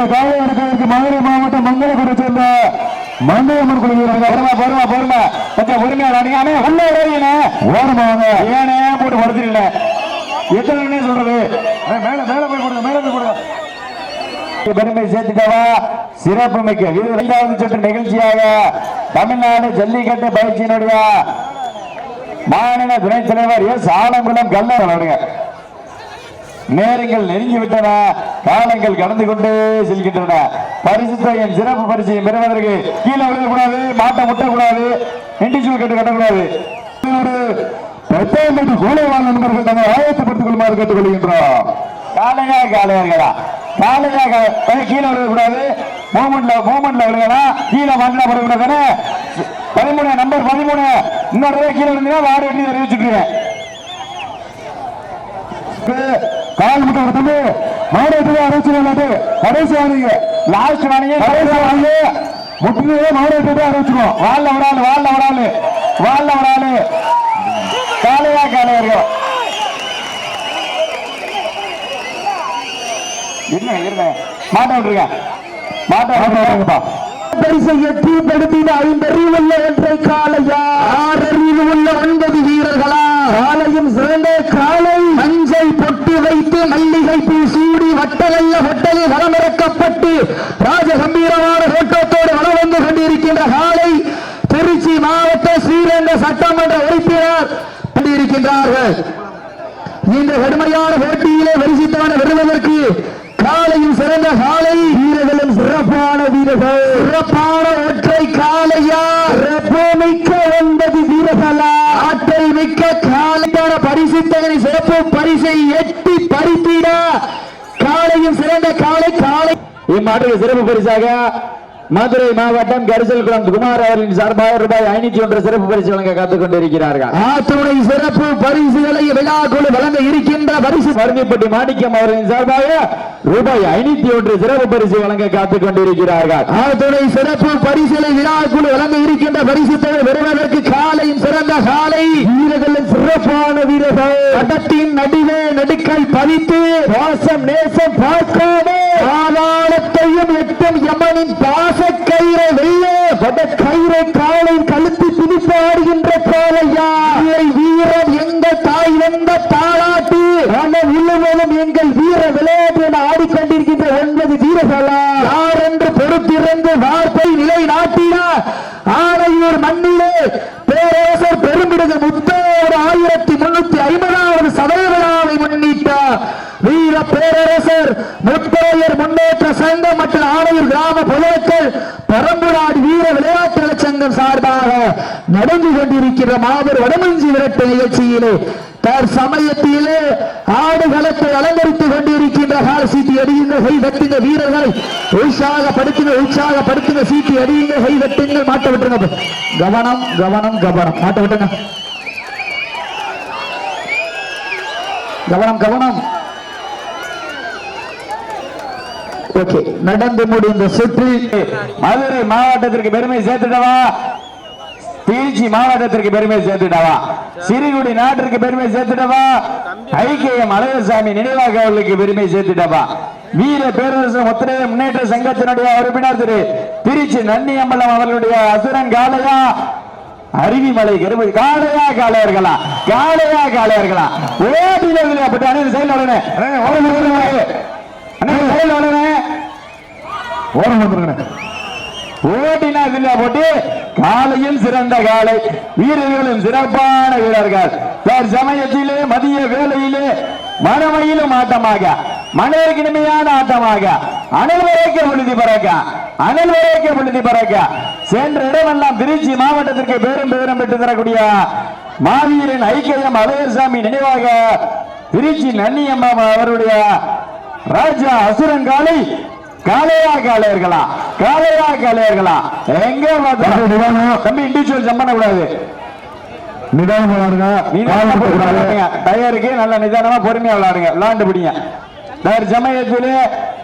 அந்த காலை எடுக்கிறதுக்கு மதுரை மாவட்டம் மங்களகுடி சேர்ந்த மங்கையம்மன் குழு பொறுமை கொஞ்சம் உரிமையாளே உள்ள ஓரமாக ஏனே போட்டு படுத்துருல எத்தனை சொல்றது மேல மேல போய் கொடுங்க மேல போய் கொடுங்க. பெருமை சேர்த்துட்டவா சிறப்பு மிக்க இரண்டாவது சுற்று நிகழ்ச்சியாக தமிழ்நாடு ஜல்லிக்கட்டு பயிற்சியினுடைய மாநில துணைத் தலைவர் எஸ் ஆலங்குளம் கல்லூரி நேரங்கள் நெருங்கிவிட்டன, காலங்கள் கடந்து கொண்டே செல்கின்றன. பரிசுத்தையின் சிறப்பு பரிசையை பெறுவதற்கு கீழே விடக்கூடாது, மாட்டை முட்டக்கூடாது, இண்டிவிஜுவல் கட்டு கட்டக்கூடாது. கோலைவாழ் நண்பர்கள் தங்களை ஆயத்தப்படுத்திக் கொள்ளுமாறு கேட்டுக்கொள்கின்றோம். காலையா கீழே விடக்கூடாது, மூமெண்ட்ல விடுகலாம், கீழே மாட்டினா படக்கூடாது. 13 நம்பர் 13 இன்னொரு கீழே விழுந்தீங்கன்னா வாடு எட்டி தெரிவிச்சுட்டுருவேன். கால் முட்டை கொடுத்து மாவட்ட அறிவிச்சு கடைசி வாங்க லாஸ்ட் வாங்க முட்டிலே மாவட்ட அறிவிச்சுக்கோம். வாழ்ல விடாது காலையா இருக்கும். என்ன மாட்ட விட்டுருங்க மாட்டப்பா பரிசை எட்டிப்படுத்தின 5 அறிவுள்ள ஒன்றை காலையா 6 அறிவு உள்ள 9 வீரர்களா காலையும் சிறந்த காலை மஞ்சள் பொட்டு வைத்து மல்லிகை பூ சூடி வட்டலைய வட்டலில் வளமிறக்கப்பட்டு ராஜகம்பீரமான தோற்றத்தோடு வளம் வந்து கொண்டிருக்கின்ற காலை திருச்சி மாவட்ட ஸ்ரீரங்க சட்டமன்ற உறுப்பினர் கொண்டிருக்கின்றார்கள். இந்த கடுமையான போட்டியிலே வரிசைத்தான வருவதற்கு காலையும் சிறந்த காலை வீரர்களும் சிறப்பான வீரர்கள் சிறப்பான ஒற்றை காலையா சிறப்புமிக்க 9 வீரர்களா ஆற்றல் மிக்க காலையான பரிசுத்தகனை சிறப்பு பரிசை எட்டி பறித்திட காலையும் சிறந்த காலை இம்மாட்டுக்கு சிறப்பு பரிசாக மதுரை மாவட்டம் கரிசல்குளம் குமார் அவர்களின் சார்பாக ரூபாய் 501 சிறப்பு பரிசு வழங்க காத்துக் கொண்டிருக்கிறார்கள். ஆத்துணை சிறப்பு பரிசுகளை விழாக்குழு வழங்க இருக்கின்ற பரிசு பருந்திப்பட்டி மாணிக்கம் அவர்களின் சார்பாக ரூபாய் 501 சிறப்பு பரிசு வழங்க காத்துக் கொண்டிருக்கிறார்கள். ஆத்துணை சிறப்பு பரிசுகளை விழாக்குழு வழங்க இருக்கின்ற பரிசு பெறுவதற்கு காலையும் சிறந்த காலை வீரர்களின் சிறப்பான வீரர்கள் கடத்தின் நடுவே நடுக்கை பதித்து பாசம் நேசம் பார்க்காம ஆதாரத்தையும் எட்டும் யமனின் பாச கயிறை வெள்ளே கயிறை காலை கழுத்து பிடித்து ஆடுகின்ற காலையா வீரர் எங்கள் தாய் வந்த தாளாட்டு மனம் இல்லவனும் எங்கள் வீர விளையாட்டு என ஆடிக்கொண்டிருக்கின்ற 9 வீரர்களா யார் என்று பொறுத்திருந்து வார்த்தை நிலை நாட்டினார். ஆனையூர் மண்ணிலே பேரரசர் பெரும்பிடுக முத்தோடு 1350வது சதய விழாவை முன்னிட்டார். வீர பேரரசர் முத்தரையர் முன்னேற்ற சங்கம் மற்றும் ஆணையூர் கிராம பொதுமக்கள் பரம்புநாடு வீர விளையாட்டுகள் சங்கம் சார்பாக நடந்து கொண்டிருக்கிற மாபெரும் வடமஞ்சி விரட்டு நிகழ்ச்சியிலே தற்சமயத்திலே ஆடுகளத்தை அலங்கரித்துக் கொண்டிருக்கின்ற கால சீட்டி அடியுங்க கை தட்டுங்க வீரர்களை உற்சாகப்படுத்துங்க சீட்டி அடியுங்க கை தட்டுங்க மாட்ட விட்டுருங்க. கவனம் மாட்ட விட்டுங்க. கவனம் நடந்து முடிந்த சுற்றி மதுரை மாவட்டத்திற்கு பெருமை சேர்த்துட்டவா, திருச்சி மாவட்டத்திற்கு பெருமை சேர்த்துட்டவா, சிறுகுடி நாட்டிற்கு பெருமை சேர்த்துட்டவா, ஐக்கியம் அழகசாமி நினைவாக அவர்களுக்கு பெருமை சேர்த்துட்டவா, வீர பேரரசு முத்திரைய முன்னேற்ற சங்கத்தினுடைய உறுப்பினர் திரு திருச்சி நன்னியம்பலம் அவர்களுடைய அசுரன் காலையா அருவிமலை கருமதி காளையர்களா ஓட்டினா வில்லா போட்டு காலையில் சிறந்த காலை வீரர்களும் சிறப்பான வீரர்கள் சமயத்திலே மதிய வேளையிலே மனமையிலும் ஆட்டமாக மனதிற்கு இனிமையான ஆட்டமாக அனைவரைக்கு பொழுதி பறக்க சென்ற இடமெல்லாம் திருச்சி மாவட்டத்திற்கு பேரும் பெற்று தரக்கூடிய மாவீரன் ஐக்கியம் அழகர்சாமி நினைவாக திருச்சி நன்னியம்மா அவருடைய ராஜா அசுரன் காலை காளையர்களா எங்க தம்பி இண்டிவிஜுவல் ஜம்ப் பண்ண கூடாது, டயருக்கு நல்ல நிதானமா பொறுமையா விளையாண்டு பிடிங்க. சமயத்திலே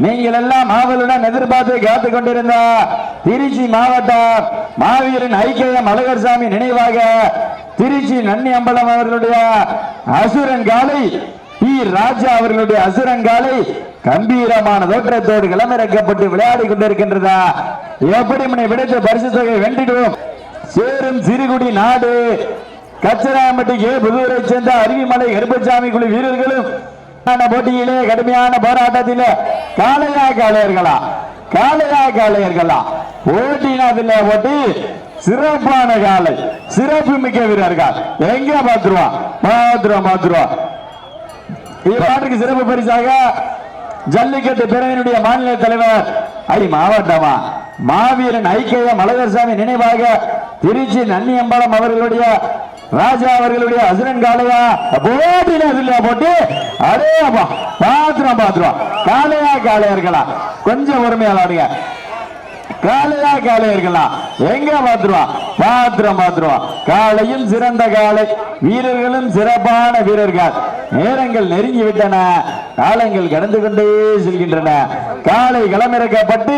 நீங்கள் எல்லாம் ஆவலுடன் எதிர்பார்த்து காத்துக் கொண்டிருந்த திருச்சி மாவட்டம் மாவீரன் ஐக்கியம் அழகர்சாமி நினைவாக திருச்சி நன்னியம்பலம் அவர்களுடைய அசுரன் காலை டி ராஜா அவர்களுடைய அசுரன் காலை கம்பீரமான தோற்றத்தோடு களமிறக்கப்பட்டு விளையாடி கொண்டிருக்கின்றதா? எப்படி முனை விடுத்த பரிசு தொகை வென்றிடுவோம். சேரும் சிறுகுடி நாடு கச்சராம்பட்டி புதூரை சேர்ந்த அருவிமலை கருப்பசாமி குழு வீரர்களும் போட்டியிலே கடுமையான போராட்டத்திலே காளையர்களா ஓட்டினதில் ஓட்டி சிறப்பான காலை, சிறப்பு மிக்க வீரர்கள். எங்க பாத்துருவான் இப்பாட்டுக்கு சிறப்பு பரிசாக ஜல்லிக்கட்டு பிரிவினுடைய மாநில தலைவர் மாவட்டமா மாவீரன் ஐக்கிய மலகர்சாமி நினைவாக திருச்சி நன்னியம்பலம் அவர்களுடைய ராஜா அவர்களுடைய அசுரன் காளையா போட்டு அதே பாத்துருவான் காளையர்களா கொஞ்சம் பொறுமையாளாடுங்க. காளையர்களா எங்க பாத்துருவான். காளையும் சிறந்த காளை, வீரர்களும் சிறப்பான வீரர்கள். நேரங்கள் நெருங்கி விட்டன, காலங்கள் கடந்து கொண்டே செல்கின்றன. காலை களமிறக்கப்பட்டு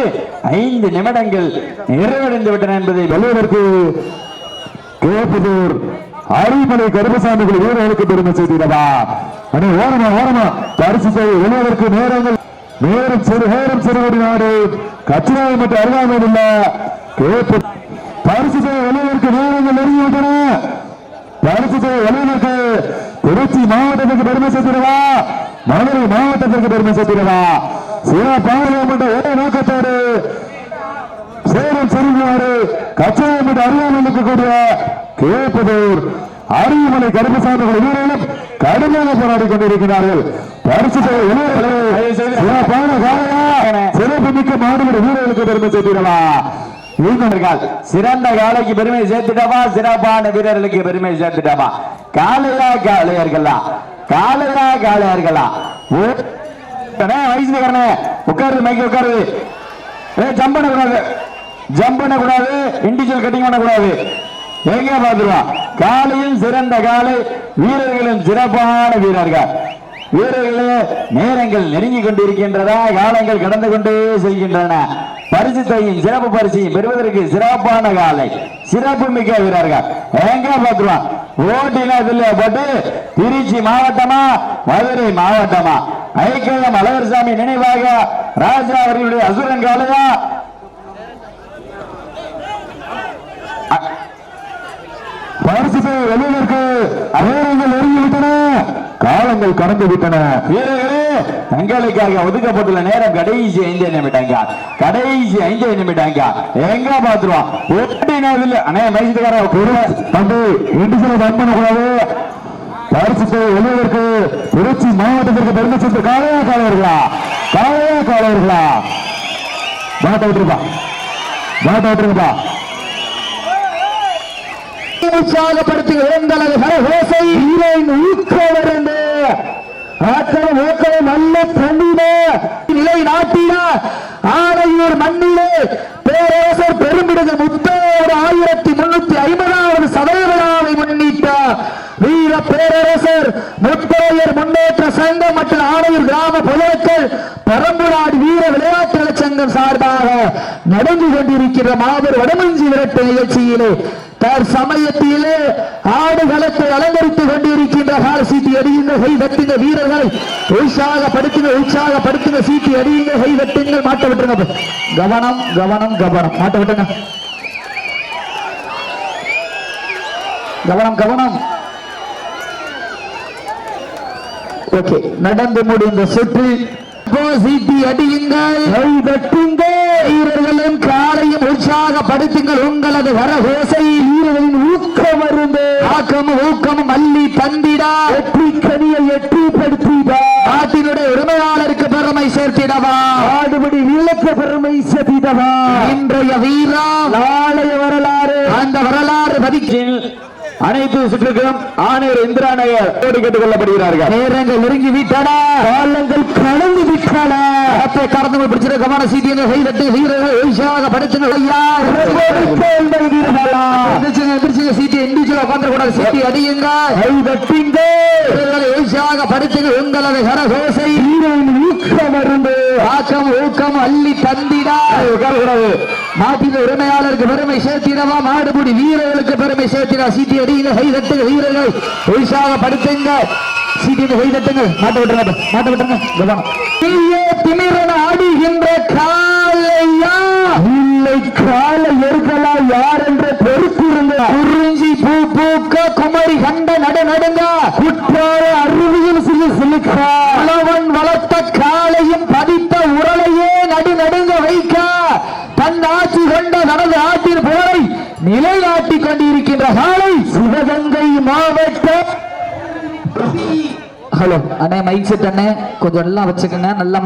5 நிமிடங்கள் நிறைவடைந்து விட்டன என்பதை வெல்வதற்கு கேப்பதூர் அரிமலை கருப்பசாமி வீரர்களுக்கு பெருமை செய்திடவா. ஓரமா பரிசு வெல்வதற்கு நேரம் சிறுவடி நாடு கச்சிராய் மற்றும் அருகாமையில் உள்ள பரிசு வெல்வதற்கு நேரங்கள் நெருங்கிவிட்டன. பரிசு வெல்வதற்கு திருச்சி மாவட்டத்திற்கு பெருமை சேர்த்திடவா, மதுரை மாவட்டத்திற்கு பெருமை சேர்த்திடவா. சிறப்பான ஒரே நோக்கத்தோடு சேரும் சிறுநாடு கச்சிராய் மற்றும் அருகாமையில் இருக்கக்கூடிய கேப்பதூர் அரியமலை கருப்பசாமி வீரர்களும் கடுமையாக போராடி கொண்டிருக்கிறார்கள். பரிசு சிறப்பான சிறப்பு மிக்க மாடுபடி வீரர்களுக்கு பெருமை சேர்த்திடவா. சிறந்த காலைக்கு பெருமை சேர்த்துட்டவா, சிறப்பான வீரர்களுக்கு பெருமை சேர்த்துட்டவா. காளையர்களா வயசுக்காரனே உட்காருது, மைக்கு உட்காருது. ஜம்ப் பண்ணக்கூடாது, இண்டிவிஜுவல் கட்டிங் பண்ணக்கூடாது. எங்க பாத்துருவான். காலையும் சிறந்த காலை, வீரர்களும் சிறப்பான வீரர்கள். வீரர்களே நேரங்கள் நெருங்கி கொண்டிருக்கின்றன, காலங்கள் கடந்து கொண்டே செல்கின்றன. பரிசுத்தையும் சிறப்பு பரிசையும் பெறுவதற்கு சிறப்பான காலை, சிறப்பு மிக்க வீரர்கள். எங்க பாத்துருவான். ஓட்டினதில்ல போட்டு திருச்சி மாவட்டமா மதுரை மாவட்டமா ஐக்கியம் அழகர்சாமி நினைவாக ராஜா அவர்களுடைய அசுரன் காலையா பரிசு வெளியிற்கு வீரர்கள் நெருங்கிவிட்டன, காலங்கள் கடந்து விட்டன. வீரர்களே தங்களுக்காக ஒதுக்கப்பட்டுள்ள நேரம் கடைசி 5 நிமிடங்க. எங்க பாத்துருவான். பரிசு வெளியிற்கு திருச்சி மாவட்டத்திற்கு பெருமை சேர்த்து காளையர்களா மாட்ட விட்டுருப்பா. நிலை நாட்டின ஆனையூர் மண்ணிலே பேரரசர் பெருமிடுக முத்தோடு 1350வது சதய விழாவை முன்னிட்ட வீர பேரரசர் முத்தரையர் முன்னேற்ற சங்கம் மற்றும் ஆனையூர் கிராம பொதுமக்கள் பரம்புநாடு வீர விளையாட்டுகள் சங்கம் சார்பாக நடந்து கொண்டிருக்கிற மாபெரும் வடமஞ்சி விரட்டு நிகழ்ச்சியிலே தற்சமயத்திலே ஆடுகளத்தை அலங்கரித்துக் கொண்டிருக்கின்ற கால சீட்டி அடியுங்க, கை தட்டுங்க, வீரர்களை உற்சாகப்படுத்துங்க, சீட்டி அடியுங்க, கை தட்டுங்கள், மாட்ட விட்டுருங்க. கவனம் மாட்ட விட்டுங்க. கவனம். ஓகே, நடந்து முடிந்த சுற்று சீட்டி அடியுங்கள், கை தட்டுங்கள், வீரர்களும் காலையும் உற்சாகப்படுத்துங்கள். உங்களது வரகோசை வீரர்களின் ஊக்கம் மருந்து ஊக்கமும் அள்ளி தந்திடா, வெற்றி கனியை எட்டிப்படுத்திடா, நாட்டினுடைய உரிமையாளருக்கு பெருமை சேர்த்திடவா, ஆடுபடி விளக்க பெருமை சேர்த்திடவா. இன்றைய வீரா நாளைய வரலாறு, அந்த வரலாறு பதிக்கில் அனைத்து சுற்றுக்கும் ஆணையர் இந்திரா நகர் ஓடி கேட்டுக் கொள்ளப்படுகிறார்கள். நேரங்கள் நெருங்கி விட்டன, காலங்கள் கடந்து விட்டன. கடந்து பிடிச்சிருக்க கவன சீட்டியை கைதட்டு வீரர்கள் உற்சாகப்படுத்துங்கள். சீட்டி இண்டிவிஜுவல் உட்கார்ந்து சீட்டி அடியுங்க, கைதட்டுங்க, உற்சாகப்படுத்துங்க. உங்களது கரகோசை ஊக்கம் அள்ளி தந்திடா. உட்காரக்கூடாது. நாட்டின் உரிமையாளருக்கு பெருமை சேர்த்திடவா, மாடுபுடி வீரர்களுக்கு பெருமை சேர்த்திடா. சீட்டி அடியுங்க, கை தட்டுங்க, வீரர்கள் உற்சாகப்படுத்துங்க. சீட்டியை கை தட்டுங்க. மாட்ட விட்டுருங்க, மாட்ட விட்டுருங்க. கவனம். திமிரன் ஆடுகின்ற காலையா இல்லை காலை எருக்கலா யார் என்ற பொறுத்திருந்த குறிஞ்சி பூ பூக்க குமரி கண்ட நடுங்க குற்றால அருவியில் சிலுவன் வளர்த்த காலையும் பதித்த உரலையே நடுங்க வைக்க தன் ஆட்சி கொண்ட தனது ஆற்றின் புகழை நிலைநாட்டிக் கொண்டிருக்கின்ற காலை சிவகங்கை மாவட்டம். ஹலோ அண்ணே, மைக் செட் அண்ணே கொஞ்சம் எல்லாம் வச்சுக்கோங்க. நல்லா